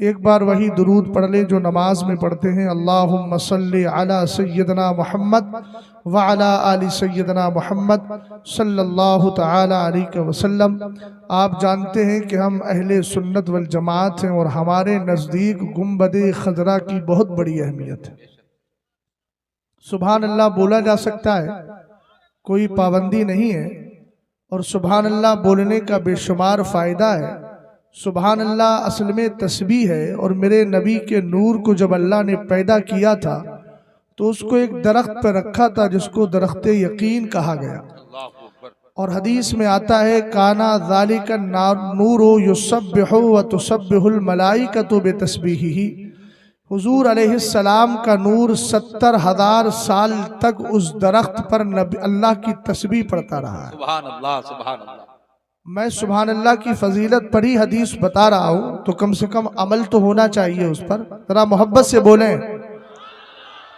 एक बार वही दुरूद पढ़ लें जो नमाज में पढ़ते हैं, अल्लाहुम्मा सल्ली अला सय्यदना मुहम्मद व अला आलि सय्यदना मुहम्मद सल्लल्लाहु तआला अलैहि वसल्लम। आप जानते हैं कि हम अहले सुन्नत वल जमात हैं और हमारे नज़दीक गुंबदे खजरा की बहुत बड़ी अहमियत है। सुभान अल्लाह बोला जा सकता है, कोई पाबंदी नहीं है, और सुभान अल्लाह बोलने का बेशुमार फ़ायदा है। सुभान अल्लाह असल में तस्बीह है, और मेरे नबी के नूर को जब अल्लाह ने पैदा किया था तो उसको एक दरख्त पर रखा था जिसको दरख्त यकीन कहा गया। और हदीस में आता है, काना ज़ालिका नूरो युसब्बिहु व तुसब्बिहुल मलाइकतु बितस्बीहिही। हुजूर अलैहिस्सलाम का नूर 70,000 साल तक उस दरख्त पर नबी अल्लाह की तस्बीह पढ़ता रहा है। सुभान अल्लाह, सुभान अल्लाह। मैं सुभान अल्लाह की फजीलत पढ़ी हदीस बता रहा हूँ, तो कम से कम अमल तो होना चाहिए उस पर। जरा मोहब्बत से बोलें।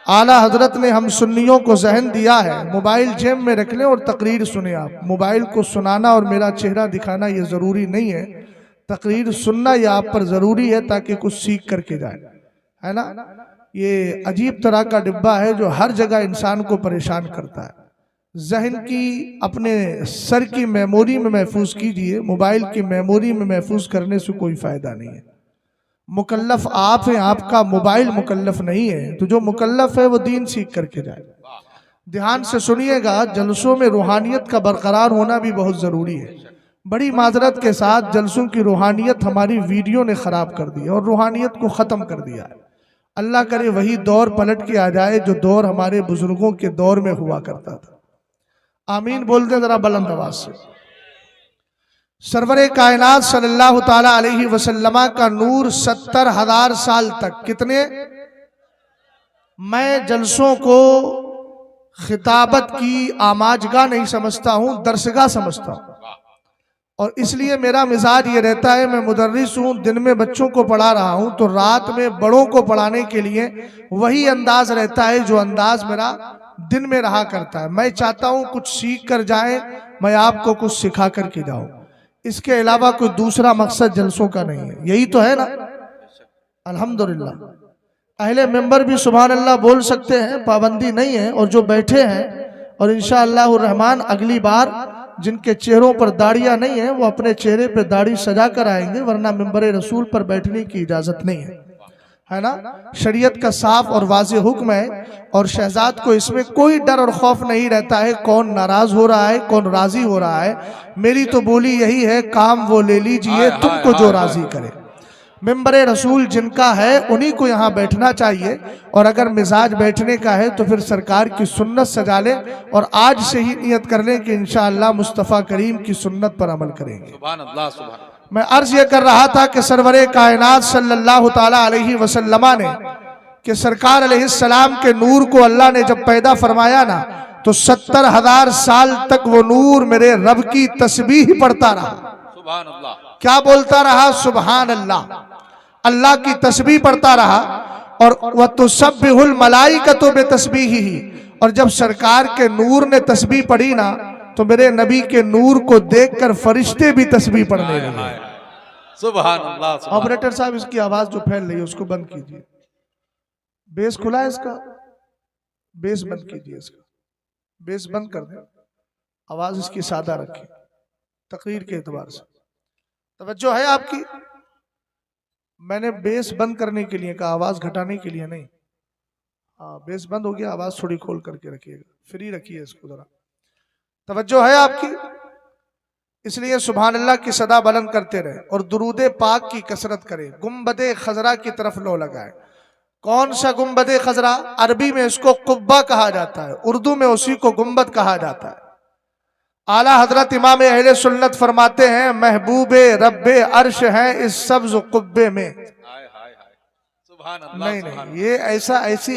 आला हजरत ने हम सुन्नियों को जहन दिया है, मोबाइल जेब में रख लें और तकरीर सुने। आप मोबाइल को सुनाना और मेरा चेहरा दिखाना ये ज़रूरी नहीं है, तकरीर सुनना ये आप पर ज़रूरी है ताकि कुछ सीख करके जाए, है ना। ये अजीब तरह का डिब्बा है जो हर जगह इंसान को परेशान करता है। जहन की अपने सर की मेमोरी में महफूज कीजिए, मोबाइल की मेमोरी में महफूज करने से कोई फ़ायदा नहीं है। मुकल्लफ आप हैं, आपका मोबाइल मुकल्लफ नहीं है। तो जो मुकल्लफ है वो दीन सीख करके जाए। ध्यान से सुनिएगा, जलसों में रूहानियत का बरकरार होना भी बहुत ज़रूरी है। बड़ी माजरत के साथ जलसों की रूहानियत हमारी वीडियो ने ख़राब कर दी और रूहानियत को ख़त्म कर दिया है। अल्लाह करे वही दौर पलट के आ जाए जो दौर हमारे बुजुर्गों के दौर में हुआ करता था। आमीन बोल दे जरा बुलंद आवाज से। सरवरे कायनात सल्लल्लाहु ताला अलैहि वसल्लम का नूर 70,000 साल तक, कितने, मैं जलसों को खिताबत की आमाजगा नहीं समझता हूँ, दरसगाह समझता हूँ। और इसलिए मेरा मिजाज ये रहता है, मैं मुदर्रिस हूँ, दिन में बच्चों को पढ़ा रहा हूँ, तो रात में बड़ों को पढ़ाने के लिए वही अंदाज रहता है जो अंदाज मेरा दिन में रहा करता है। मैं चाहता हूँ कुछ सीख कर जाए, मैं आपको कुछ सिखा कर के जाऊँ। इसके अलावा कोई दूसरा मकसद जलसों का नहीं है, यही तो है ना। अल्हम्दुलिल्लाह अहले मेंबर भी सुभान अल्लाह बोल सकते हैं, पाबंदी नहीं है। और जो बैठे हैं, और इंशाअल्लाह रहमान अगली बार जिनके चेहरों पर दाढ़ियां नहीं है वो अपने चेहरे पर दाढ़ी सजा कर आएंगे, वरना मिंबर रसूल पर बैठने की इजाजत नहीं है ना। शरीयत का साफ और वाज़ेह हुक्म है, और शहजाद को इसमें कोई डर और खौफ नहीं रहता है कौन नाराज हो रहा है, कौन राजी हो रहा है। मेरी तो बोली यही है, काम वो ले लीजिए तुमको जो राजी करे। मिंबर रसूल जिनका है उन्हीं को यहाँ बैठना चाहिए, और अगर मिजाज बैठने का है तो फिर सरकार की सुन्नत सजा ले, और आज से ही नियत कर लें कि इंशाअल्लाह मुस्तफ़ा करीम की सुन्नत पर अमल करेंगे। सुभान अल्लाह, सुभान अल्लाह। मैं अर्ज ये कर रहा था कि सरवरे कायनात सल्लल्लाहु ताला अलैहि वसल्लम ने, कि सरकार अलैहिस्सलाम के नूर को अल्लाह ने जब पैदा फरमाया ना, तो 70,000 साल तक वो नूर मेरे रब की तस्बीह पढ़ता रहा। सुभान अल्लाह। क्या बोलता रहा? सुभान अल्लाह, अल्लाह की तस्बीह पढ़ता रहा। और वह तुसब्बिहुल मलाइकतु बितस्बीहिही, और जब सरकार के नूर ने तस्बीह पढ़ी ना, तो मेरे नबी के नूर को देखकर फरिश्ते भी तस्बीह पढ़ने लगे। सुभान अल्लाह। ऑपरेटर साहब इसकी आवाज जो फैल रही है उसको बंद कीजिए। बेस खुला है इसका, बेस बंद कीजिए, इसका बेस बंद कर दें, आवाज इसकी सादा रखिए तकरीर के एतबार से। तवज्जो है आपकी? मैंने बेस बंद करने के लिए कहा, आवाज घटाने के लिए नहीं। हाँ, बेस बंद हो गया, आवाज थोड़ी खोल करके रखिएगा, फ्री रखिए इसको जरा। तवज्जो है आपकी? इसलिए सुभान अल्लाह की सदा बुलंद करते रहे और दुरूदे पाक की कसरत करें। गुंबदे खजरा की तरफ लो लगाए। कौन सा गुंबदे खजरा? अरबी में इसको कुब्बा कहा जाता है, उर्दू में उसी को गुंबद कहा जाता है। आला हजरत इमाम अहले सुन्नत फरमाते हैं, महबूबे रब्बे अर्श हैं इस सब्ज कुब्बे में। नहीं नहीं, ये ऐसी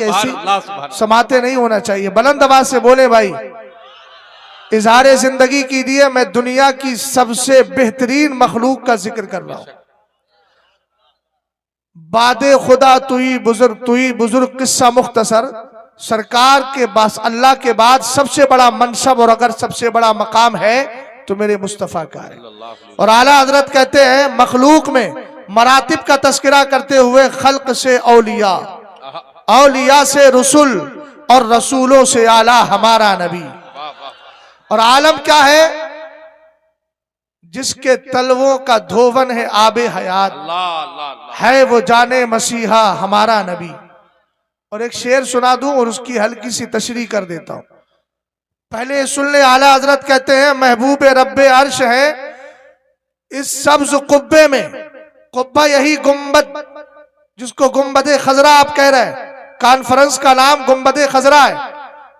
समाते नहीं होना चाहिए। बुलंद आवाज से बोले भाई, इजहारे जिंदगी कीजिए। मैं दुनिया की सबसे बेहतरीन मखलूक का जिक्र कर रहा हूं। बादे खुदा तुई बुजुर्ग किस्सा मुख्तसर। सरकार के पास अल्लाह के बाद सबसे बड़ा मनसब और अगर सबसे बड़ा मकाम है तो मेरे मुस्तफ़ा का है। और आला हजरत कहते हैं, मखलूक में मरातिब का तस्करा करते हुए खल्क से औलिया, औलिया से रसूल और रसूलों से आला हमारा नबी। और आलम क्या है? जिसके तलवों का धोवन है आबे हयात, है वो जाने मसीहा हमारा नबी। और एक शेर सुना दूं और उसकी हल्की सी तशरीह कर देता हूं। पहले सुन ले, आला हजरत कहते हैं महबूब रब्बे अर्श है इस सब्ज कुब्बे में। कुब्बा यही गुम्बद जिसको गुम्बदे खजरा आप कह रहे हैं, कॉन्फ्रेंस का नाम गुम्बदे खजरा है।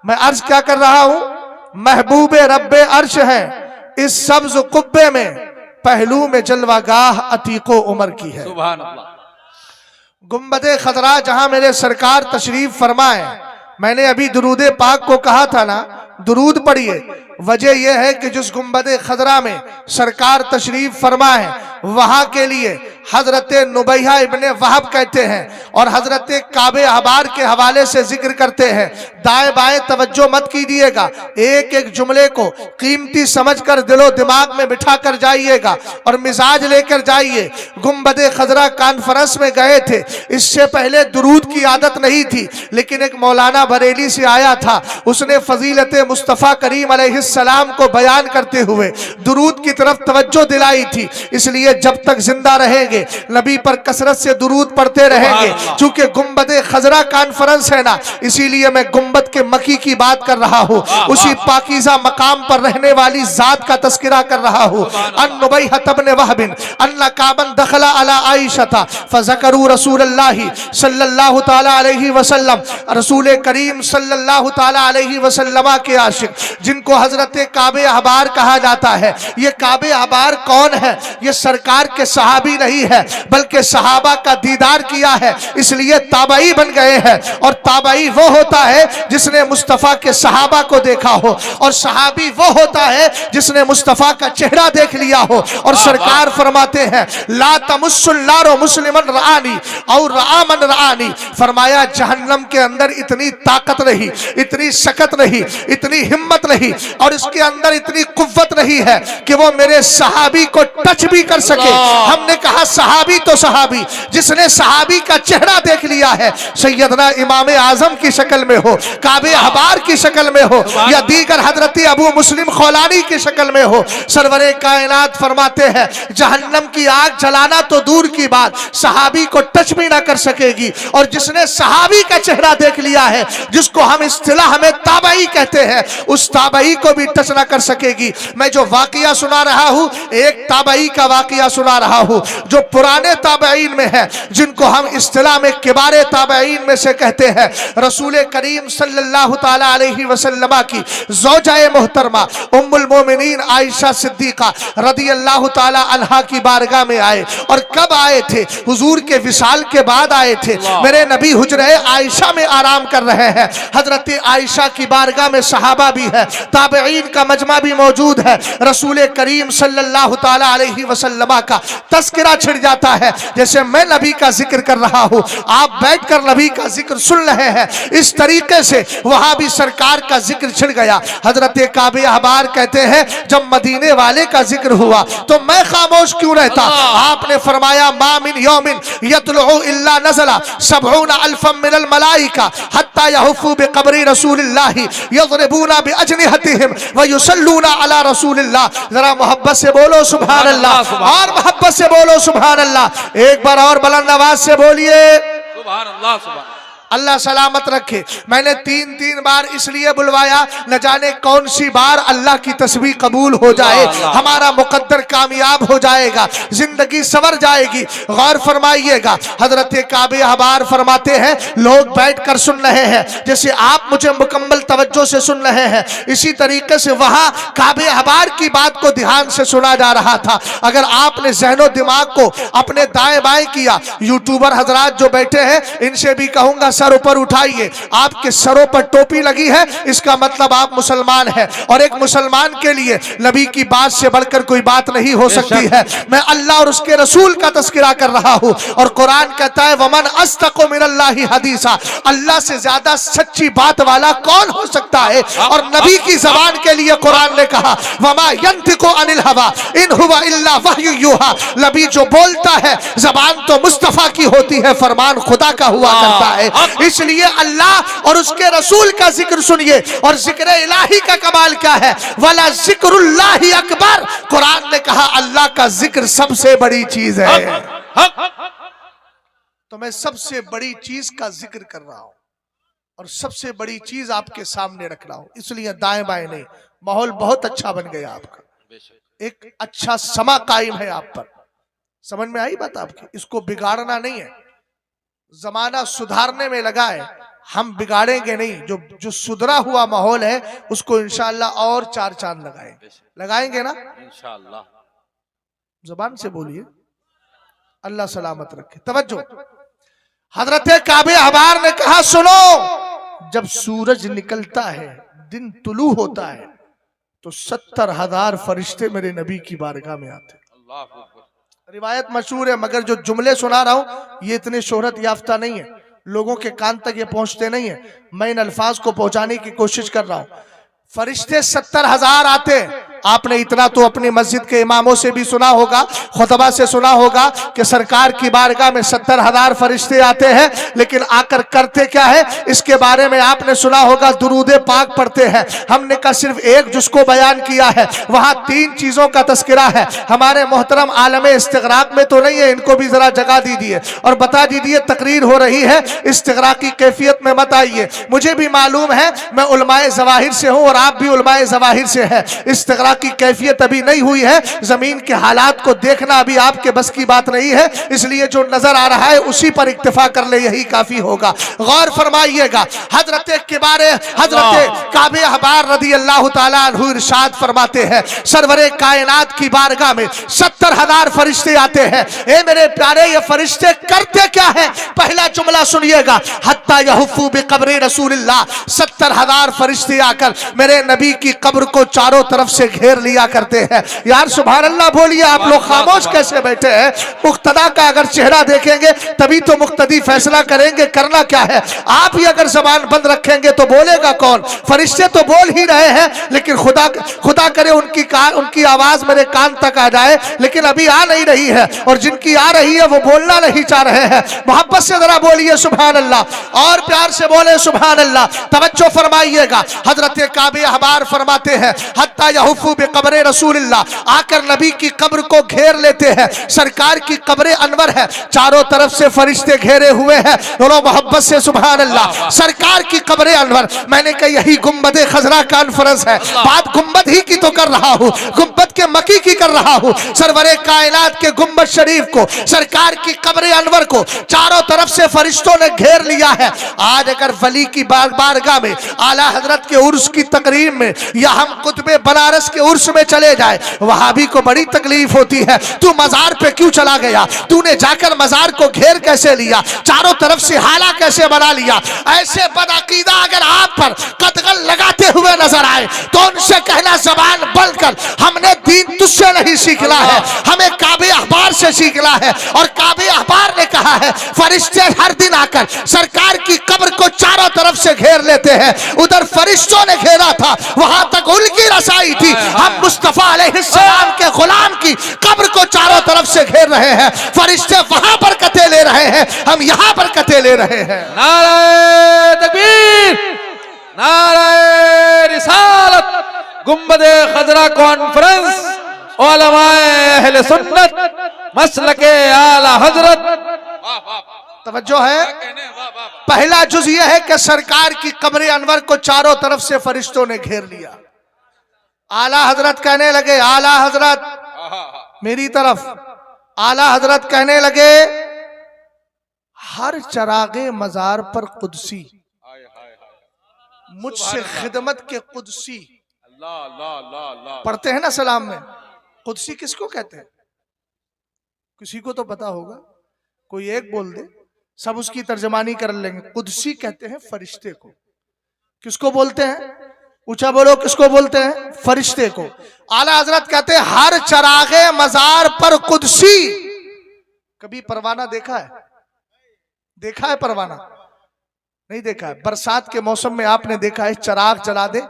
मैं अर्ज क्या कर रहा हूं? महबूब रब्बे अर्श है इस सब्ज कुब्बे में, पहलू में जलवागाह अतीको उमर की है। सुभान अल्लाह। गुम्बदे खजरा जहां मेरे सरकार तशरीफ फरमाए, मैंने अभी दुरूद पाक को कहा था ना, दुरूद पढ़िए। वजह यह है कि जिस गुम्बदे खजरा में सरकार तशरीफ फरमाए वहां के लिए हजरत नुबैहा इब्ने वहब कहते हैं और हजरत काबे अहबार के हवाले से जिक्र करते हैं। दाएं बाएं तवज्जो मत कीजिएगा, एक एक जुमले को कीमती समझकर दिलो दिमाग में बिठा कर जाइएगा और मिजाज लेकर जाइए। गुम्बदे खजरा कॉन्फ्रेंस में गए थे, इससे पहले दुरूद की आदत नहीं थी, लेकिन एक मौलाना बरेली से आया था, उसने फजीलत मुस्तफ़ा करीम अलैहिस्सलाम को बयान करते हुए दुरूद की तरफ तवज्जो दिलाई थी। इसलिए जब तक जिंदा रहेंगे नबी पर कसरत से दुरूद पढ़ते रहेंगे। चूंकि गुम्बदे खजरा कॉन्फ्रेंस है ना, इसीलिए मैं गुम्बद के मकी की बात कर रहा हूँ, उसी पाकीज़ा मकाम पर रहने वाली जात का तस्करा कर रहा हूँ। अन नुबैहा इब्ने वहब अन्ना काबन दखला अला आयशा फज़करू रसूलुल्लाह सल्लल्लाहु तआला अलैहि वसल्लम, रसूल करीम सल्लल्लाहु तआला अलैहि वसल्लम के आशिक जिनको हजरत काबे अहबार कहा जाता है। ये काबे अहबार कौन है? ये सरकार के सहाबी नहीं है, बल्कि सहाबा का दीदार किया है, इसलिए ताबई बन गए हैं। और ताबई वो होता है जिसने मुस्तफ़ा के सहाबा को देखा हो, और सहाबी वो होता है जिसने मुस्तफ़ा का चेहरा देख लिया हो। और सरकार फरमाते हैं ला तमुस्सुल्लारो मुस्लिमन रानी और रामन रानी, फरमाया जहन्नम के अंदर इतनी ताकत नहीं, इतनी शकत नहीं, इतनी हिम्मत नहीं, और इसके अंदर इतनी कुव्वत नहीं है कि वो मेरे सहाबी को टच भी कर सके। हमने कहा सहाबी तो सहाबी, जिसने सहाबी का चेहरा देख लिया है, सैयदना इमाम आजम की शक्ल में हो, काबे अहबार की शक्ल में हो, या दीगर हजरत अबू मुस्लिम खौलानी की शक्ल में हो, सरवरे कायनात फरमाते हैं जहन्नम की आग जलाना तो दूर की बात, सहाबी को टच भी ना कर सकेगी। और जिसने सहाबी का चेहरा देख लिया है, जिसको हम इस्तिलाह में ताबई कहते हैं, उस ताबई को भी टच ना कर सकेगी। मैं जो वाकया सुना रहा हूं, एक ताबई का वाकया सुना रहा हूं जो पुराने ताबईन में है, जिनको हम इस्तिलाह में किबारे ताबईन में से कहते हैं। रसूल करीम सल्लल्लाहु ताला अलैहि वसल्लम की ज़ौजाए मोहतरमा उम्मुल मोमिनीन आयशा सिद्दीका रदियल्लाहु ताला अन्हा की बारगाह में आए। और कब आए थे? हुजूर के विसाल के बाद आए थे। मेरे नबी हुजरे आयशा में आराम कर रहे हैं। हजरत आयशा की बारगाह में सहाबा भी है, ताबईन का मजमा भी मौजूद है। रसूल करीम सल्लल्लाहु ताला अलैहि वसल्लम का तस्करा छिड़ जाता है। जैसे मैं नबी का जिक्र कर रहा हूँ, आप बैठकर नबी का जिक्र सुन रहे हैं, इस तरीके से वहां भी सरकार का जिक्र छिड़ गया। हजरत काबे अहबार कहते हैं जब मदीने वाले का जिक्र हुआ तो मैं खामोश क्यों रहता? आपने फरमाया मा मिन यौमिन यतलु इल्ला नज़ला सबऊना अल्फम मिनल मलाइका हत्ता यहुफू बिक़ब्रि रसूलिल्लाह यज़रिबूना बिअजनिहतिहिम व युसल्लूना अला रसूलिल्लाह। जरा मोहब्बत से बोलो सुभान अल्लाह, और मोहब्बत से बोलो सुभान अल्लाह। एक बार और बुलंद आवाज से बोलिए सुभान अल्लाह। सुभान अल्लाह सलामत रखे। मैंने तीन बार इसलिए बुलवाया, न जाने कौन सी बार अल्लाह की तस्बीह कबूल हो जाए, हमारा मुकद्दर कामयाब हो जाएगा, जिंदगी सवर जाएगी। गौर फरमाइएगा, हजरत काबे अहबार फरमाते हैं लोग बैठकर सुन रहे हैं, जैसे आप मुझे मुकम्मल तवज्जो से सुन रहे हैं, इसी तरीके से वहां काबे अहबार की बात को ध्यान से सुना जा रहा था। अगर आपने ज़हनो दिमाग को अपने दाएं बाएं किया, यूट्यूबर हजरात जो बैठे हैं इनसे भी कहूंगा सर ऊपर उठाइए। आपके सरों पर टोपी लगी है, इसका मतलब आप मुसलमान हैं। और एक मुसलमान के लिए नबी की बात से बढ़कर कोई बात नहीं हो सकती है। मैं अल्लाह और उसके रसूल का तस्करा कर रहा हूं, और कुरान कहता है वमन अस्तक़ु मिनल्लाहि हदीसा, अल्लाह से ज्यादा सच्ची बात वाला कौन हो सकता है। और नबी की जबान के लिए कुरान ने कहा वमा यंतिकु अनिल हवा इन हुवा इल्ला वहयु यूहा, नबी जो बोलता है जबान तो मुस्तफा की होती है, फरमान खुदा का हुआ करता है। इसलिए अल्लाह और उसके रसूल का जिक्र सुनिए। और जिक्र इलाही का कमाल क्या है, वला जिक्रुल्लाहि अकबर, कुरान ने कहा अल्लाह का जिक्र सबसे बड़ी चीज है। तो मैं सबसे बड़ी चीज का जिक्र कर रहा हूं और सबसे बड़ी चीज आपके सामने रख रहा हूं, इसलिए दाएं बाएं नहीं। माहौल बहुत अच्छा बन गया आपका, एक अच्छा समा कायम है आप पर। समझ में आई बात आपकी? इसको बिगाड़ना नहीं है, जमाना सुधारने में लगा है, हम बिगाड़ेंगे नहीं। जो सुधरा हुआ माहौल है उसको इंशाअल्लाह और 4 चांद लगाएंगे ना इंशाअल्लाह। जुबान से बोलिए, अल्लाह सलामत रखे। तवज्जो, हजरत काबे अहबार ने कहा सुनो, जब सूरज निकलता है, दिन तुलू होता है, तो 70,000 फरिश्ते मेरे नबी की बारगाह में आते हैं। रिवायत मशहूर है, मगर जो जुमले सुना रहा हूं ये इतने शोहरत याफ्ता नहीं है, लोगों के कान तक ये पहुंचते नहीं है। मैं इन अल्फाज को पहुंचाने की कोशिश कर रहा हूं। फरिश्ते 70,000 आते हैं। आपने इतना तो अपनी मस्जिद के इमामों से भी सुना होगा, खुतबा से सुना होगा कि सरकार की बारगाह में 70,000 फरिश्ते आते हैं, लेकिन आकर करते क्या है इसके बारे में आपने सुना होगा, दुरूद पाक पढ़ते हैं। हमने का सिर्फ एक जिसको बयान किया है, वहां 3 चीजों का तस्करा है। हमारे मोहतरम आलमे इस्तिगराक में तो नहीं है, इनको भी जरा जगह दीजिए और बता दीजिए तकरीर हो रही है, इस्तिगराक की कैफियत में मत आइए। मुझे भी मालूम है, मैं उलमाए ज़वाहिर से हूं और आप भी उलमाए ज़वाहिर से हैं। इस्तिगराक की कैफियत अभी नहीं हुई है, जमीन के हालात को देखना अभी आपके बस की बात नहीं है, इसलिए जो नजर आ रहा है उसी पर इक्तिफा कर ले, यही काफी होगा। गौर फरमाइएगा, हजरत काबे अहबार रदी अल्लाह ताला अन्हु इरशाद फरमाते हैं, सरवरे कायनात की बारगाह में 70,000 फरिश्ते आते हैं। ए मेरे प्यारे, ये फरिश्ते करते क्या है? पहला जुमला सुनिएगा, हत्ता यहुफू बिक़ब्रि रसूलिल्लाह, 70,000 फरिश्ते आकर मेरे नबी की कब्र को चारों तरफ से घेर लिया करते हैं। यार सुभान अल्लाह बोलिए, आप लोग खामोश कैसे बैठे हैं? मुक्तदा का अगर चेहरा देखेंगे तभी तो मुक्तदी फैसला करेंगे करना क्या है। आप ही अगर जबान बंद रखेंगे तो बोलेगा कौन? फरिश्ते तो बोल ही रहे हैं, लेकिन खुदा करे उनकी आवाज मेरे कान तक आ जाए, लेकिन अभी आ नहीं रही है, और जिनकी आ रही है वो बोलना नहीं चाह रहे हैं। मोहब्बत से जरा बोलिए सुभान अल्लाह, और प्यार से बोले सुभान अल्लाह। तवज्जो फरमाइएगा, हजरत काबे अहबार फरमाते हैं, हत्ता यहुफू बिक़ब्रि रसूलिल्लाह, आकर नबी की कब्र को घेर लेते हैं। सरकार की कब्र अनवर है, चारों तरफ से फरिश्ते घेरे हुए हैं। दोनों मोहब्बत से सुभान अल्लाह। सरकार की कब्र अनवर, मैंने कहा यही गुंबद खजरा कॉन्फ्रेंस है, बात गुंबद ही की तो कर रहा हूं, गुंबद के मकी की कर रहा हूं। सरवरे कायनात के गुंबद शरीफ को, सरकार की कब्र अनवर को चारों तरफ से फरिश्तों ने घेर लिया है। आज अगर वली की बारगाह में, आला हजरत के उर्स की तकरीब में, या हम कुतुबे बनारस के उर्स में चले जाए, वहाबी को बड़ी तकलीफ होती है, तू मजार पे क्यों चला गया, तूने जाकर मजार को घेर कैसे लिया, चारों तरफ से हाला कैसे बना लिया। ऐसे बदअकीदा अगर आप पर कतगल लगाते हुए नजर आए तो उनसे कहना जबान बंद कर, हमने दीन तुझसे नहीं सीखना है, हमें काबे अहबार से सीखना है। और काबे अहबार ने कहा है, फरिश्ते हर दिन आकर सरकार की कब्र को चारों तरफ से घेर लेते हैं। उधर फरिश्तों ने घेरा था, वहां तक उनकी रसाई थी। हम मुस्तफा अलैहिस्सलाम के गुलाम की कब्र को चारों तरफ से घेर रहे हैं, फरिश्ते वहां पर कते ले रहे हैं, हम यहां पर कते ले रहे हैं। नारे तकबीर, नारे रिसालत, गुंबदे खजरा कॉन्फ्रेंस, उलमाए अहले सुन्नत, मसलके आला हजरत। तवज्जो है, पहला जुज यह है कि सरकार की कब्र अनवर को चारों तरफ से फरिश्तों ने घेर लिया। आला हजरत कहने लगे, आला हजरत मेरी तरफ, आला हजरत कहने लगे, हर चरागे मजार पर कुदसी, मुझसे खिदमत के कुदसी। पढ़ते हैं ना सलाम में, कुदसी किसको कहते हैं? किसी को तो पता होगा, कोई एक बोल दे। सब उसकी तर्जमानी कर लेंगे। कुदसी कहते हैं फरिश्ते को। किसको बोलते हैं? ऊंचा बोलो, किसको बोलते हैं? फरिश्ते को। आला हजरत कहते हैं हर चरागे मजार पर कुदसी। कभी परवाना देखा है? देखा है परवाना? नहीं देखा है। बरसात के मौसम में आपने देखा है चराग जला दे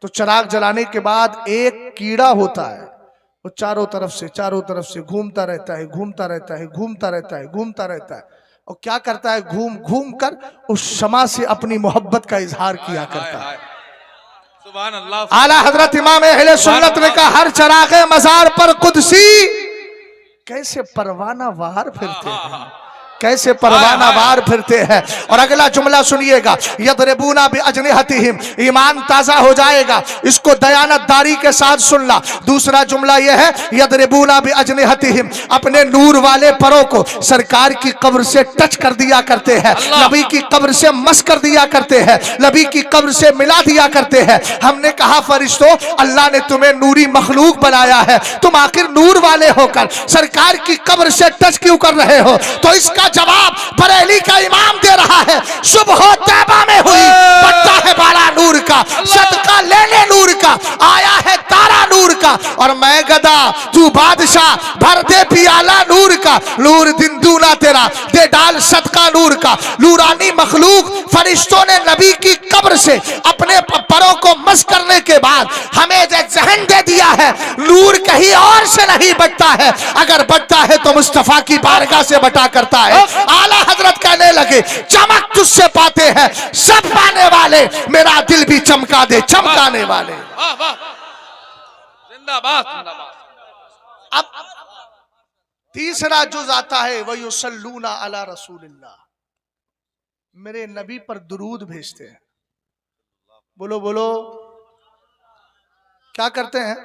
तो चराग जलाने के बाद एक कीड़ा होता है, वो चारों तरफ से घूमता रहता है, घूमता रहता है, घूमता रहता है, घूमता रहता है, और क्या करता है? घूम घूम कर उस शमा से अपनी मोहब्बत का इजहार किया करता है। सुभान अल्लाह। आला हजरत इमाम अहले सुन्नत ने कहा हर चरागे मजार पर कुदसी। कैसे परवाना वार फिरते हैं, कैसे परवाना वार फिरते हैं। और अगला जुमला सुनिएगा, यदरिबूना बिअजनिहतिहिम, ईमान ताजा हो जाएगा। इसको दयानतदारी के साथ सुनना। दूसरा जुमला यह है, यदरिबूना बिअजनिहतिहिम, अपने नूर वाले परों को सरकार की कब्र से टच कर दिया करते हैं, नबी की कब्र से मस कर दिया करते हैं, नबी की कब्र से मिला दिया करते हैं। हमने कहा फरिश्तों, अल्लाह ने तुम्हें नूरी मखलूक बनाया है, तुम आखिर नूर वाले होकर सरकार की कब्र से टच क्यों कर रहे हो? तो इसका जवाब बरेली का इमाम दे रहा है। सुबह तैबा में हुई, पट्टा है बाला नूर का, सदका लेने नूर का, आया है तारा नूर का, और मैं गदा तू बादशाह, भर दे पियाला नूर का, नूर दिन दूना तेरा, दे डाल सदका नूर का। नूरानी मखलूक फरिश्तों ने नबी की कब्र से अपने परों को मस करने के बाद हमें जहन दे दिया है, नूर कहीं और से नहीं बटता है, अगर बटता है तो मुस्तफा की बारगाह से बटा करता है। आला हजरत कहने लगे चमक तुझसे पाते हैं सब पाने वाले, मेरा दिल भी चमका दे चमकाने वाले। जिंदाबाद। अब तीसरा जुज आता है, वह युसल्लूना अला रसूलिल्लाह, मेरे नबी पर दुरूद भेजते हैं। बोलो बोलो, क्या करते हैं?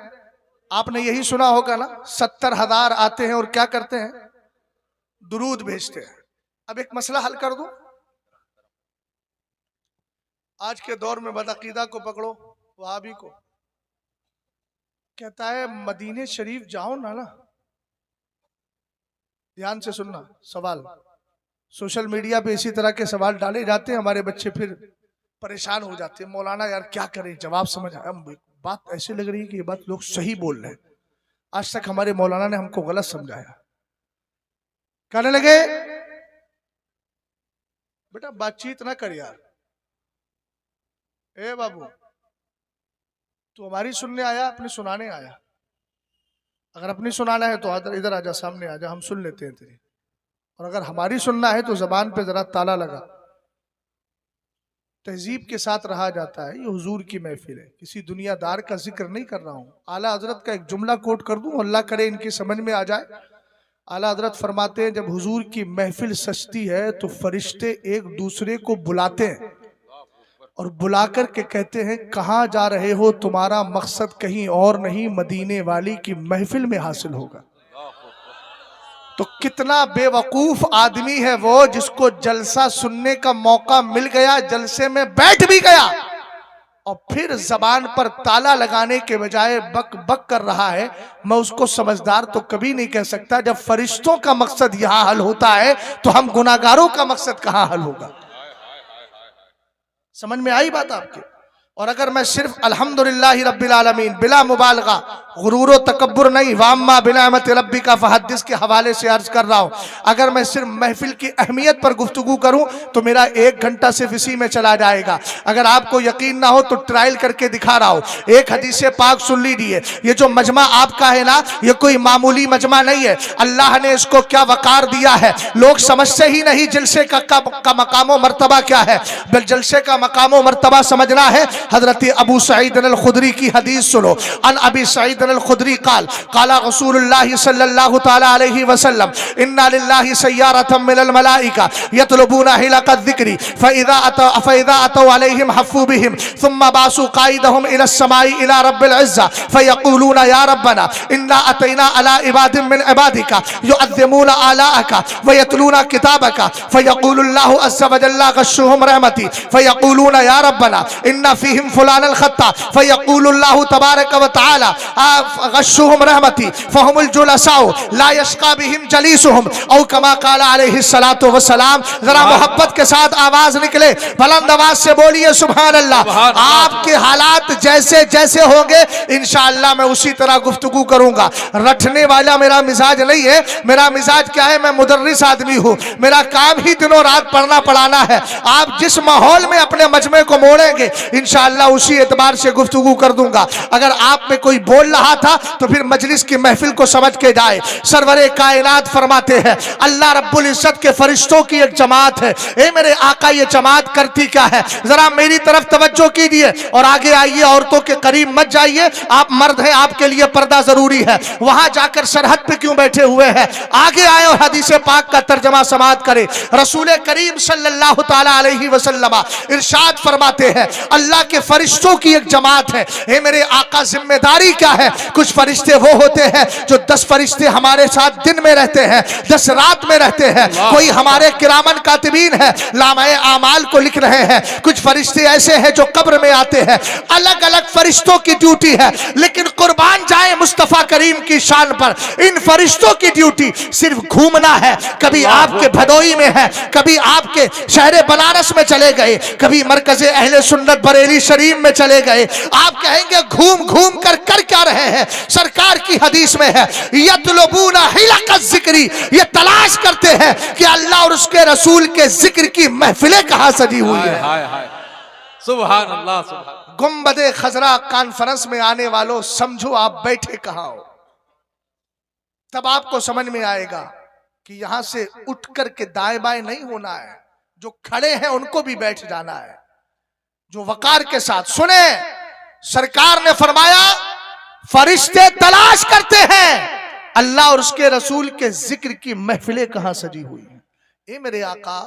आपने यही सुना होगा ना, 70,000 आते हैं और क्या करते हैं? दुरूद भेजते हैं। अब एक मसला हल कर दूं, आज के दौर में बदअकीदा को पकड़ो, वहाबी को, कहता है मदीने शरीफ जाओ ना। ध्यान से सुनना सवाल, सोशल मीडिया पे इसी तरह के सवाल डाले जाते हैं, हमारे बच्चे फिर परेशान हो जाते हैं, मौलाना यार क्या करें, जवाब समझ आया, बात ऐसे लग रही है कि ये बात लोग सही बोल रहे हैं। आज तक हमारे मौलाना ने हमको गलत समझाया। कहने लगे बेटा बातचीत ना कर यार, ए बाबू तू हमारी सुनने आया अपनी सुनाने आया? अगर अपनी सुनाना है तो इधर आजा, सामने आजा, हम सुन लेते हैं तेरी। और अगर हमारी सुनना है तो जबान पे जरा ताला लगा, तहजीब के साथ रहा जाता है। ये हुजूर की महफिल है, किसी दुनियादार का जिक्र नहीं कर रहा हूँ। आला हजरत का एक जुमला कोट कर दूं, अल्लाह करे इनकी समझ में आ जाए। आला हजरत फरमाते हैं जब हुजूर की महफिल सजती है तो फरिश्ते एक दूसरे को बुलाते हैं और बुलाकर के कहते हैं कहाँ जा रहे हो, तुम्हारा मकसद कहीं और नहीं, मदीने वाली की महफिल में हासिल होगा। तो कितना बेवकूफ आदमी है वो जिसको जलसा सुनने का मौका मिल गया, जलसे में बैठ भी गया और फिर जबान पर ताला लगाने के बजाय बक बक कर रहा है। मैं उसको समझदार तो कभी नहीं कह सकता। जब फरिश्तों का मकसद यहां हल होता है तो हम गुनाहगारों का मकसद कहां हल होगा? समझ में आई बात आपके? और अगर मैं सिर्फ अल्हम्दुलिल्लाह रब्बिल आलमीन बिला मुबालगा, गुरूर व तकब्बुर नहीं, वाम्मा बिनिअमति रब्बिका फहद्दिस के हवाले से अर्ज कर रहा हूँ, अगर मैं सिर्फ महफिल की अहमियत पर गुफ्तगू करूँ तो मेरा 1 घंटा सिर्फ इसी में चला जाएगा। अगर आपको यकीन ना हो तो ट्रायल करके दिखा रहा हूँ। एक हदीस पाक सुन लीजिए। ये जो मजमा आपका है ना, ये कोई मामूली मजमा नहीं है। अल्लाह ने इसको क्या वकार दिया है, लोग समझते ही नहीं जलसे का मकाम मर्तबा क्या है। जलसे का मकाम मर्तबा समझना है, हजरत अबू सईद अल खुदरी की हदीस सुनो। अन अबी सईद अल खुदरी काल काला रसूलुल्लाह सल्लल्लाहु तआला अलैहि वसल्लम इन्ना लिल्लाहि सय्यारतम मिनल मलाइका यतलबूना हिलक़त ज़िक्री फ़इज़ा अतौ अलैहिम हफ़्फ़ू बिहिम सुम्मा बासू क़ाइदहुम इला समाई इला रब्बिल इज़्ज़ा फ़यक़ूलूना या रब्बना इन्ना अतैना अला इबादिम मिन इबादिका युअज़्ज़िमूना आलाअका व यतलूना किताबका फ़यक़ूलुल्लाहु अज़्ज़ा व जल्ला गश्शुहुम रहमती फ़यक़ूलूना या रब्बना इन्ना फ़ी फीहिम फुलान अल खत्ता फयक़ूलु अल्लाहु तबारक व तआला गश्शुहुम रहमती फहुमुल जुलसाउ ला यश्का बिहिम जलीसुहुम औ कमा क़ाला अलैहि सलातु व सलाम। जरा मोहब्बत के साथ आवाज निकले, बुलंद आवाज से बोलिए सुभान अल्लाह। आपके हालात जैसे जैसे होंगे इंशाअल्लाह मैं उसी तरह गुफ्तगू करूंगा। रटने वाला मेरा मिजाज नहीं है। मेरा मिजाज क्या है, मैं मुदर्रिस आदमी हूँ, मेरा काम ही दिनों रात पढ़ना पढ़ाना है। आप जिस माहौल में अपने मजमे को मोड़ेंगे इंशाअल्लाह उसी एतबार से गुफ्तगू कर दूंगा। अगर आप में कोई बोल रहा था तो फिर मजलिस की महफिल को समझ के जाए। सरवरे कायनात फरमाते हैं अल्लाह रब्बुल इज्जत के फरिश्तों की एक जमात है। ए मेरे आका ये जमात करती क्या है, जरा मेरी तरफ तवज्जो कीजिए और आगे आइए। औरतों के करीब मत जाइए, आप मर्द हैं, आपके लिए पर्दा जरूरी है। वहां जाकर सरहद पे क्यों बैठे हुए हैं, आगे आए और हदीस पाक का तर्जमा समाअत करें। रसूल करीम सल्लल्लाहु ताला अलैहि वसल्लम इरशाद फरमाते हैं अल्लाह के फरिश्तों की एक जमात है। ए मेरे आका जिम्मेदारी क्या है, कुछ फरिश्ते वो होते हैं जो 10 फरिश्ते हमारे साथ दिन में रहते हैं, 10 रात में रहते हैं। कोई हमारे किरामन कातिबीन है, लामाए आमाल को लिख रहे हैं। कुछ फरिश्ते ऐसे हैं जो कब्र में आते हैं। अलग अलग फरिश्तों की ड्यूटी है, लेकिन कुर्बान जाए मुस्तफा करीम की शान पर, इन फरिश्तों की ड्यूटी सिर्फ घूमना है। कभी आपके भदोई में है, कभी आपके शहर बनारस में चले गए, कभी मरकज़े अहले सुन्नत बरेली शरीफ में चले गए। आप कहेंगे घूम घूम कर क्या रहे हैं। सरकार की हदीस में है यतलबूना हिलक़ ज़िक्री, ये तलाश करते हैं कि अल्लाह और उसके रसूल के जिक्र की महफिलें कहां सजी हुई है। सुभान अल्लाह सुभान। गुंबदे खजरा कॉन्फ्रेंस में आने वालों समझो आप बैठे कहां हो। तब आपको समझ में आएगा कि यहां से उठ करके दाएं बाएं नहीं होना है, जो खड़े हैं उनको भी बैठ जाना है। जो वकार के साथ सुने, सरकार ने फरमाया फरिश्ते तलाश करते हैं अल्लाह और उसके रसूल के जिक्र की महफिलें कहां सजी हुई हैं। ए मेरे आका,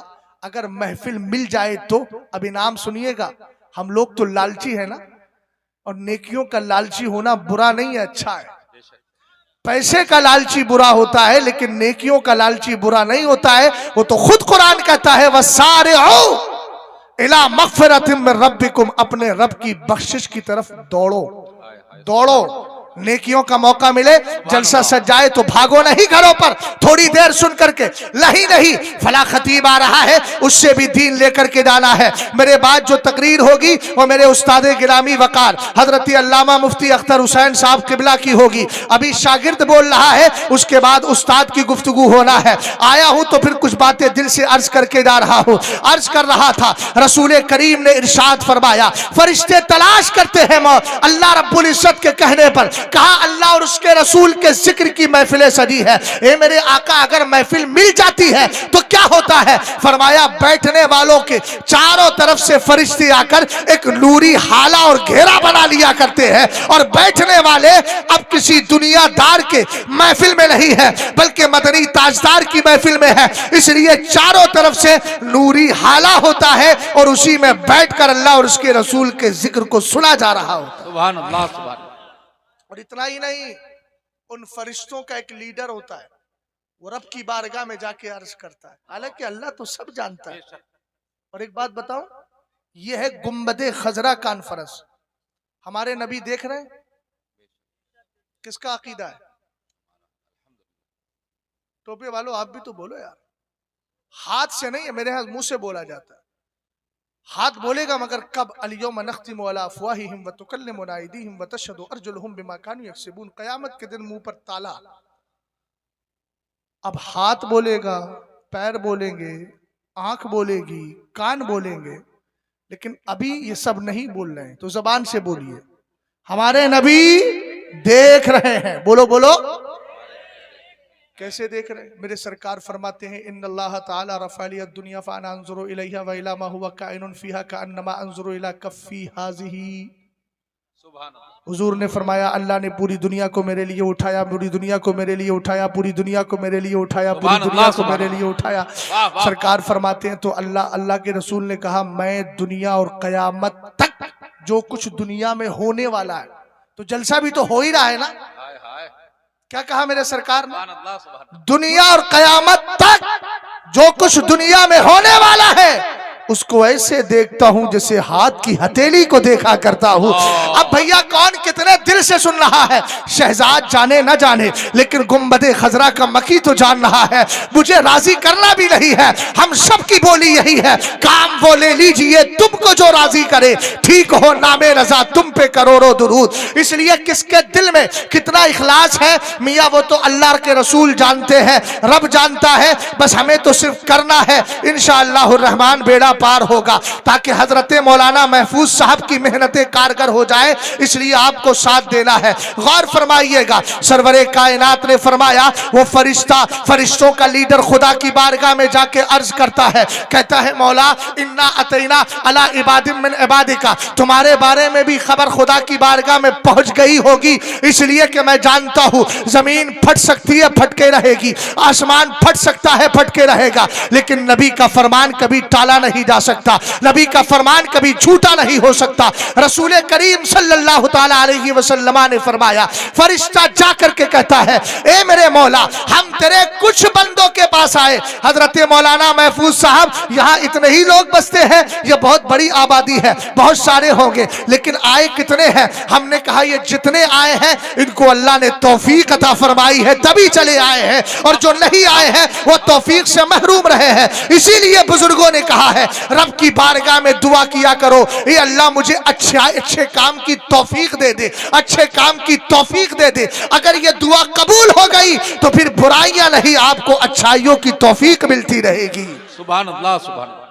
अगर महफिल मिल जाए तो अब इनाम सुनिएगा। हम लोग तो लालची है ना, और नेकियों का लालची होना बुरा नहीं है, अच्छा है। पैसे का लालची बुरा होता है, लेकिन नेकियों का लालची बुरा नहीं होता है। वो तो खुद कुरान कहता है वसारिऊ इला मग़फ़िरतिम मिन रब्बिकुम, अपने रब की बख्शिश की तरफ दौड़ो दौड़ो। नेकियों का मौका मिले, जलसा सज जाए तो भागो नहीं घरों पर, थोड़ी देर सुन करके नहीं फला खतीब आ रहा है उससे भी दीन लेकर के जाना है। मेरे बाद जो तकरीर होगी वो मेरे उस्ताद गिरामी वकार हजरत अल्लामा मुफ्ती अख्तर हुसैन साहब किबला की होगी। अभी शागिर्द बोल रहा है, उसके बाद उस्ताद की गुफ्तगू होना है। आया हूं तो फिर कुछ बातें दिल से अर्ज करके जा रहा हूं। अर्ज कर रहा था रसूल करीम ने इरशाद फरमाया फरिश्ते तलाश करते हैं मौत। अल्लाह रब्बुल इज्जत के कहने पर कहा अल्लाह और उसके रसूल के जिक्र की महफिलें सजी है। ए मेरे आका, अगर महफिल मिल जाती है तो क्या होता है, फरमाया बैठने वालों के चारों तरफ से फरिश्ते आकर एक नूरी हाला और घेरा बना लिया करते हैं, और बैठने वाले अब किसी दुनियादार के महफिल में नहीं है बल्कि मदनी ताजदार की महफिल में है। इसलिए चारों तरफ से नूरी हाला होता है और उसी में बैठकर अल्लाह और उसके रसूल के जिक्र को सुना जा रहा होता है। सुभान अल्लाह सुभान। और इतना ही नहीं, उन फरिश्तों का एक लीडर होता है, वो रब की बारगाह में जाके अर्ज करता है। हालांकि अल्लाह तो सब जानता है। और एक बात बताऊं, ये है गुंबदे खजरा कॉन्फ्रेंस। हमारे नबी देख रहे हैं, किसका अकीदा है? टोपे वालों आप भी तो बोलो यार। हाथ से नहीं है, मेरे हाथ मुंह से बोला जाता है। हाथ बोलेगा मगर कब? अल-यौम नख्तिमु अला अफ़वाहिहिम व तुकल्लिमुना अयदीहिम व तशहदु अर्जुलुहुम बिमा कानू यक्सिबून। क़यामत के दिन मुंह पर ताला। अब हाथ बोलेगा, पैर बोलेंगे, आंख बोलेगी, कान बोलेंगे, लेकिन अभी ये सब नहीं बोल रहे हैं, तो जबान से बोलिए। हमारे नबी देख रहे हैं। बोलो बोलो, कैसे देख रहे हैं? मेरे सरकार फरमाते हैं इन्नल्लाह ताला रफ़अ दुनिया फ़अना अंज़ुरु इलैहा व इला मा हुवा काइनुन फ़ीहा कअन्नमा अंज़ुरु इला कफ़्फ़ी हाज़िही। सुभान अल्लाह। हुजूर ने फरमाया अल्लाह ने पूरी दुनिया को मेरे लिए उठाया, पूरी दुनिया को मेरे लिए उठाया, पूरी दुनिया को मेरे लिए उठाया, पूरी दुनिया को मेरे लिए उठाया। सरकार फरमाते हैं तो अल्लाह के रसूल ने कहा मैं दुनिया और क़यामत तक जो कुछ दुनिया में होने वाला है, तो जलसा भी तो हो ही रहा है ना। क्या कहा मेरे सरकार ने? दुनिया और कयामत तक जो कुछ दुनिया में होने वाला है उसको ऐसे देखता हूं जैसे हाथ की हथेली को देखा करता हूं। अब भैया कौन कितने दिल से सुन रहा है, शहजाद जाने न जाने, लेकिन गुंबदे खजरा का मकी तो जान रहा है। मुझे राजी करना भी नहीं है, हम सबकी बोली यही है, काम वो ले लीजिए तुमको जो राजी करे, ठीक हो नामे रजा तुम पे करोड़ों दुरूद। इसलिए किसके दिल में कितना इखलास है मियाँ वो तो अल्लाह के रसूल जानते हैं, रब जानता है। बस हमें तो सिर्फ करना है, इंशाअल्लाह रहमान बेड़ा पार होगा, ताकि हजरत मौलाना महफूज साहब की मेहनतें कारगर हो जाए। इसलिए आपको साथ देना है। गौर फरमाइएगा, सरवरे कायनात ने फरमाया, वो फरिश्ता फरिश्तों का लीडर खुदा की बारगाह में जाके अर्ज करता है, कहता है मौला इन्ना अतैना अला इबादिम मिन इबादिका, तुम्हारे बारे में भी खबर खुदा की बारगाह में पहुंच गई होगी, इसलिए कि मैं जानता हूं जमीन फट सकती है फटके रहेगी, आसमान फट सकता है फटके रहेगा, लेकिन नबी का फरमान कभी टाला नहीं जा सकता, नबी का फरमान कभी झूठा नहीं हो सकता। रसूल करीम सल्लल्लाहु ताला अलैहि वसल्लम ने फरमाया, फरिश्ता जा करके कहता है, ए मेरे मौला हम तेरे कुछ बंदों के पास आए। हजरत मौलाना महफूज साहब, यहाँ इतने ही लोग बसते हैं, ये बहुत बड़ी आबादी है, बहुत सारे होंगे, लेकिन आए कितने हैं? हमने कहा ये जितने आए हैं इनको अल्लाह ने तौफीक अता फरमाई है तभी चले आए हैं, और जो नहीं आए हैं वो तौफीक से महरूम रहे हैं। इसीलिए बुजुर्गों ने कहा है रब की बारगाह में दुआ किया करो, ये अल्लाह मुझे अच्छे काम की तौफीक दे दे, अच्छे काम की तौफीक दे दे। अगर ये दुआ कबूल हो गई तो फिर बुराइयां नहीं, आपको अच्छाइयों की तौफीक मिलती रहेगी। सुभान अल्लाह सुभान अल्लाह।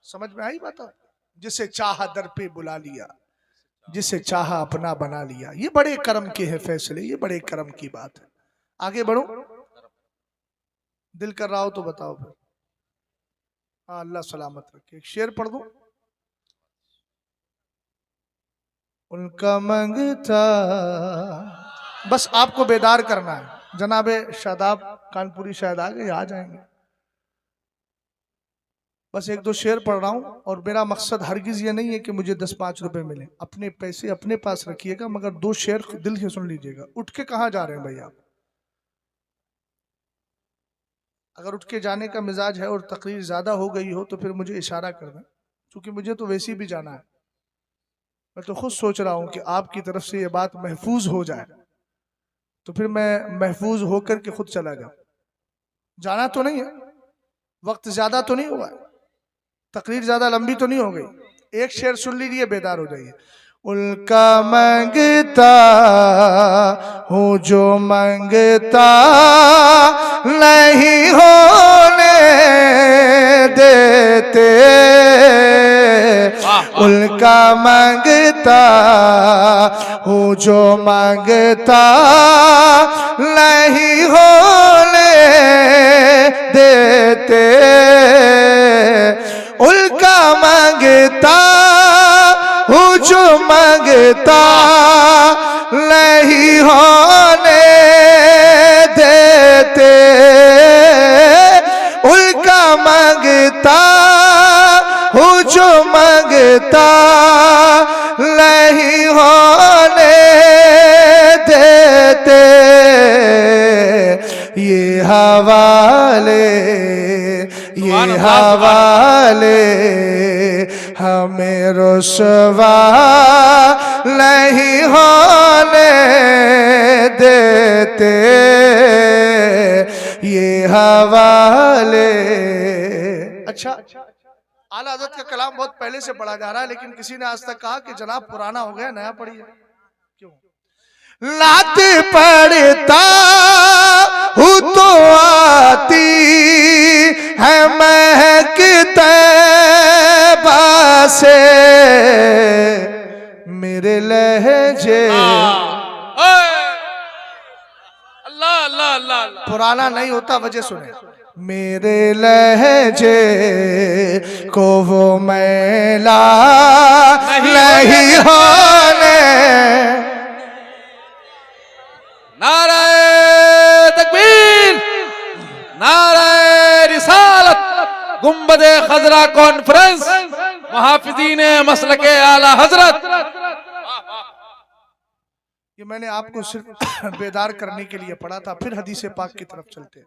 समझ में आई बात? जिसे चाहा दर पे बुला लिया, जिसे चाहा अपना बना लिया। ये बड़े कर्म के हैं फैसले, ये बड़े कर्म की बात है। आगे बढ़ो, दिल कर रहा हो तो बताओ फिर। हाँ अल्लाह सलामत रखे। एक शेर पढ़ दो। उनका मंगता, बस आपको बेदार करना है। जनाबे शादाब कानपुरी शायद आ गए, आ जाएंगे। बस एक दो शेर पढ़ रहा हूं, और मेरा मकसद हरगिज ये नहीं है कि मुझे 10-5 रुपए मिले, अपने पैसे अपने पास रखिएगा, मगर दो शेर दिल से सुन लीजिएगा। उठ के कहाँ जा रहे हैं भाई आप? अगर उठ के जाने का मिजाज है और तकरीर ज्यादा हो गई हो तो फिर मुझे इशारा कर दें, क्योंकि मुझे तो वैसे भी जाना है। मैं तो खुद सोच रहा हूं कि आपकी तरफ से ये बात महफूज हो जाए, तो फिर मैं महफूज होकर के खुद चला जाऊं। जाना तो नहीं है, वक्त ज्यादा तो नहीं हुआ, तकरीर ज्यादा लंबी तो नहीं हो गई। एक शेर सुन लीजिए, बेदार हो जाइए। उनका मंगता हूँ जो मंगता नहीं होने देते, उनका मंगता हूँ जो मंगता नहीं होने देते, उनका मंगता हूँ जो मंगता नहीं होने देते, उनका मंगता हूँ जो मंगता नहीं होने देते। ये हवाले हमें रुसवा नहीं होने देते, ये हवाले। अच्छा, आला हज़रत का कलाम बहुत पहले से पढ़ा जा रहा है, लेकिन किसी ने आज तक कहा कि जनाब पुराना हो गया, नया पढ़िए। क्यों? लात पढ़ता हूँ तो आती है महक तैबा से, मेरे लहजे। अल्लाह अल्लाह अल्लाह। पुराना नहीं होता, वजह सुने। मेरे लहजे को वो मैला नहीं होने। नारे तकबीर, नारे रिसालत, गुंबदे खजरा कॉन्फ्रेंस, मुहाफिजीने मसलके आला हजरत। ये मैंने आपको सिर्फ बेदार करने के लिए पढ़ा था, फिर हदीस पाक की तरफ चलते हैं।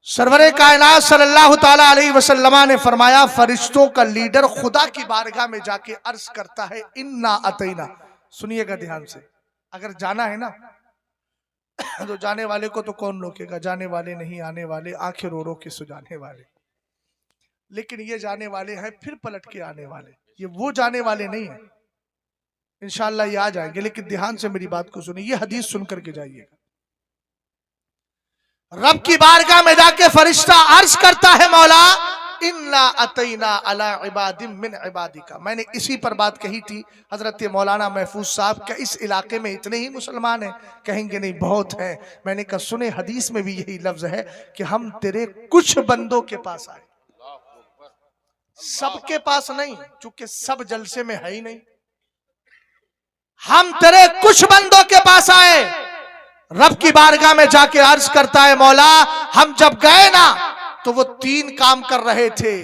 सरवरे कायनात सल्लल्लाहु ताला अलैहि वसल्लम ने फरमाया, फरिश्तों का लीडर खुदा की बारगाह में जाके अर्ज करता है, इन्ना अतैना। सुनिएगा ध्यान से, अगर जाना है ना तो जाने वाले को तो कौन रोकेगा, जाने वाले नहीं, आने वाले आंखें रो रो के सुजाने वाले। लेकिन ये जाने वाले हैं फिर पलट के आने वाले, ये वो जाने वाले नहीं है। इंशाअल्लाह ये आ जाएंगे, लेकिन ध्यान से मेरी बात को सुनिए, ये हदीस सुन करके जाइएगा। रब की बारगाह में जाके फरिश्ता अर्ज करता है, मौला इन्ना अतैना अला इबादिम मिन इबादिका। मैंने इसी पर बात कही थी, हजरत मौलाना महफूज साहब का इस इलाके में इतने ही मुसलमान हैं, कहेंगे नहीं बहुत हैं। मैंने कहा सुने, हदीस में भी यही लफ्ज है कि हम तेरे कुछ बंदों के पास आए, सबके पास नहीं, चूंकि सब जलसे में है ही नहीं। हम तेरे कुछ बंदों के पास आए। रब की बारगाह में जाके अर्ज करता है, मौला हम जब गए ना तो वो 3 काम कर रहे थे।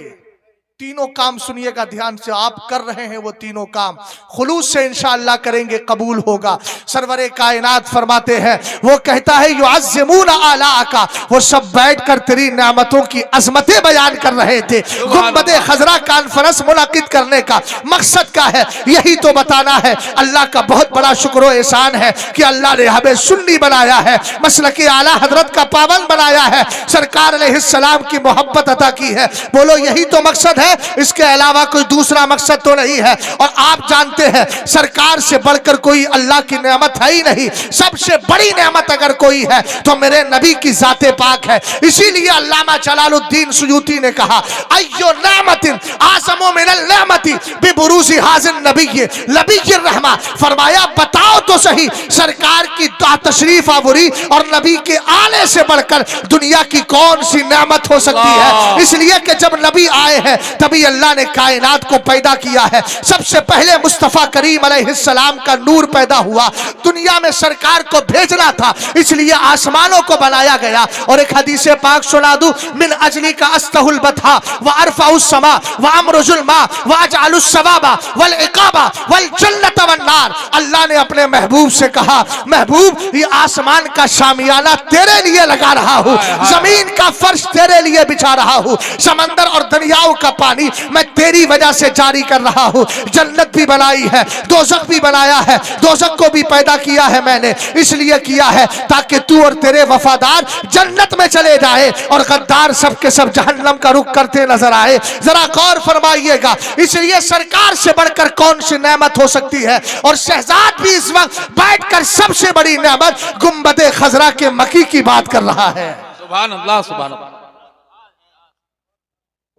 तीनों काम सुनिएगा ध्यान से, आप कर रहे हैं वो तीनों काम, खुलूस से इंशाअल्लाह करेंगे, कबूल होगा। सरवरे कायनात फरमाते हैं, वो कहता है युअज़्ज़िमूना आलाका, वो सब बैठकर तेरी नेमतों की अजमतें बयान कर रहे थे। गुंबदे खजरा कॉन्फ्रेंस मुनाकिद करने का मकसद क्या है, यही तो बताना है। अल्लाह का बहुत बड़ा शुक्र व एहसान है कि अल्लाह ने हमें सुन्नी बनाया है, मसलके आला हजरत का पाबंद बनाया है, सरकार अलैहिस्सलाम की मोहब्बत अता की है। बोलो यही तो मकसद है, इसके अलावा कोई दूसरा मकसद तो नहीं है। और आप जानते हैं सरकार से बढ़कर कोई अल्लाह की नेमत है ही नहीं। सबसे बड़ी नेमत अगर कोई है तो मेरे नबी की जाते पाक है। इसीलिए अल्लामा जलालुद्दीन सुयूती ने कहा, अय्यो नेमतिन आज़मु मिनल नेमति बिबुरूज़ि हाज़िन नबिय्य नबिय्यिर रहमा। फरमाया बताओ तो सही, सरकार की तशरीफ आवरी और नबी के आने से बढ़कर दुनिया की कौन सी नेमत हो सकती है। इसलिए कि जब नबी आए हैं तभी अल्लाह ने कायनात को पैदा किया है। सबसे पहले मुस्तफा करीम अलैहिस्सलाम का नूर पैदा हुआ, दुनिया में सरकार को भेजना था, इसलिए आसमानों को बनाया गया। और एक हदीस पाक सुना दूं, मिन अजली का अस्तहुल बथा व अरफाउस समा व अमरुजुल मा व अजअलुस सवाबा वल इकाबा वल जन्नत वन नार। अल्लाह ने अपने महबूब से कहा, महबूब ये आसमान का शामियाना तेरे लिए लगा रहा हूं, जमीन का फर्श तेरे लिए बिछा रहा हूं, समंदर और दरियाओं का पानी मैं तेरी वजह से जारी कर रहा हूं। जन्नत भी बनाई है, दोजख भी बनाया है, दोजख को भी पैदा किया है मैंने, इसलिए किया है ताकि तू और तेरे वफादार जन्नत में चले जाए और गद्दार सब के सब जहन्नम का रुख करते नजर आए। जरा गौर फरमाइएगा, इसलिए सरकार से बढ़कर कौन सी नेमत हो सकती है। और शहजाद भी इस वक्त बैठकर सबसे बड़ी नेमत गुंबदे खजरा के मकी की बात कर रहा है। सुभान अल्लाह, सुभान अल्लाह।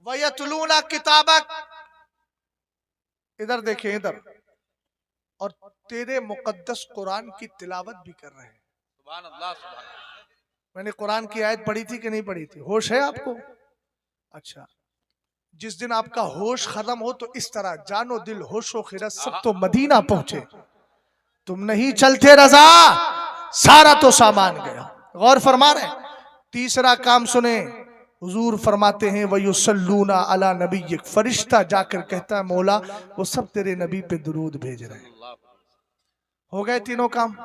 वयतलूना किताबक, इधर देखें इधर, और तेरे मुकद्दस कुरान की तिलावत भी कर रहे हैं। सुभान अल्लाह, सुभान अल्लाह। मैंने कुरान की आयत पढ़ी थी कि नहीं पढ़ी थी, होश है आपको? अच्छा, जिस दिन आपका होश खत्म हो तो इस तरह जानो दिल होशो खिरत सब तो मदीना पहुंचे, तुम नहीं चलते रजा सारा तो सामान गया। गौर फरमा रहे। तीसरा काम सुने, हुजूर फरमाते हैं वयुसल्लूना अला नबिय्यिक, फरिश्ता जाकर कहता है मौला वो सब तेरे नबी पे दुरूद भेज रहे हैं। हो गए तीनों काम।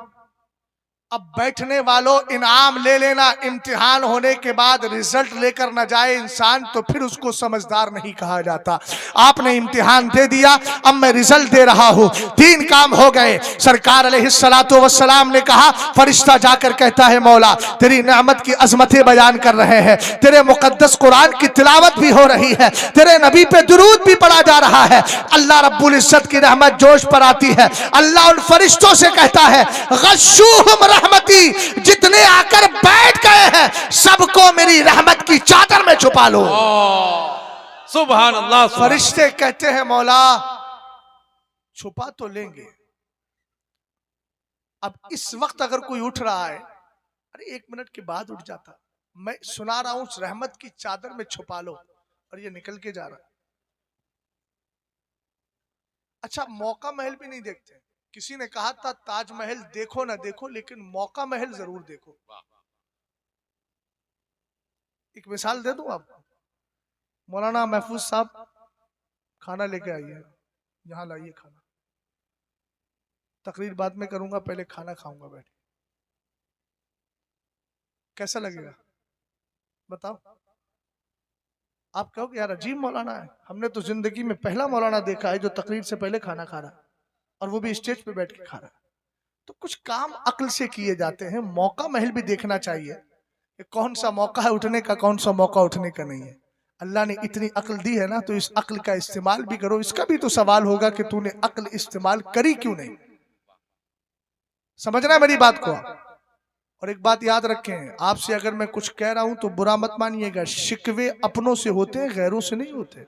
अब बैठने वालों इनाम ले लेना, इम्तिहान होने के बाद रिजल्ट लेकर न जाए इंसान तो फिर उसको समझदार नहीं कहा जाता। आपने इम्तिहान दे दिया, अब मैं रिजल्ट दे रहा हूं। 3 काम हो गए। सरकार अलैहिस्सलातु वस्सलाम ने कहा, फरिश्ता जाकर कहता है मौला तेरी नेमत की अजमतें बयान कर रहे हैं, तेरे मुकद्दस कुरान की तिलावत भी हो रही है, तेरे नबी पे दुरूद भी पढ़ा जा रहा है। अल्लाह रब्बुल इज्जत की रहमत जोश पर आती है। अल्लाह उन फरिश्तों से कहता है, गश्शूहुम रहमती, जितने आकर बैठ गए हैं सबको मेरी रहमत की चादर में छुपा लो। सुभान अल्लाह। फरिश्ते कहते हैं मौला छुपा तो लेंगे, अब इस वक्त अगर कोई उठ रहा है, अरे 1 मिनट के बाद उठ जाता, मैं सुना रहा हूं उस रहमत की चादर में छुपा लो, और ये निकल के जा रहा है। अच्छा, मौका महल भी नहीं देखते। किसी ने कहा था ताजमहल देखो ना देखो लेकिन मौका महल जरूर देखो। एक मिसाल दे दूं आपको, मौलाना महफूज साहब खाना लेके आइए, यहाँ लाइए खाना, तकरीर बाद में करूंगा, पहले खाना खाऊंगा बैठ। कैसा लगेगा? बताओ, आप कहोगे यार अजीब मौलाना है, हमने तो जिंदगी में पहला मौलाना देखा है जो तकरीर से पहले खाना खा रहा है, और वो भी स्टेज पे बैठ के खा रहा है। तो कुछ काम अक्ल से किए जाते हैं। मौका महल भी देखना चाहिए कि कौन सा मौका है उठने का, कौन सा मौका उठने का नहीं है। अल्लाह ने इतनी अक्ल दी है ना, तो इस अक्ल का इस्तेमाल भी करो। इसका भी तो सवाल होगा कि तूने अक्ल इस्तेमाल करी क्यों नहीं। समझना है मेरी बात को आप। और एक बात याद रखें, आपसे अगर मैं कुछ कह रहा हूं तो बुरा मत मानिएगा। शिकवे अपनों से होते हैं, गैरों से नहीं होते।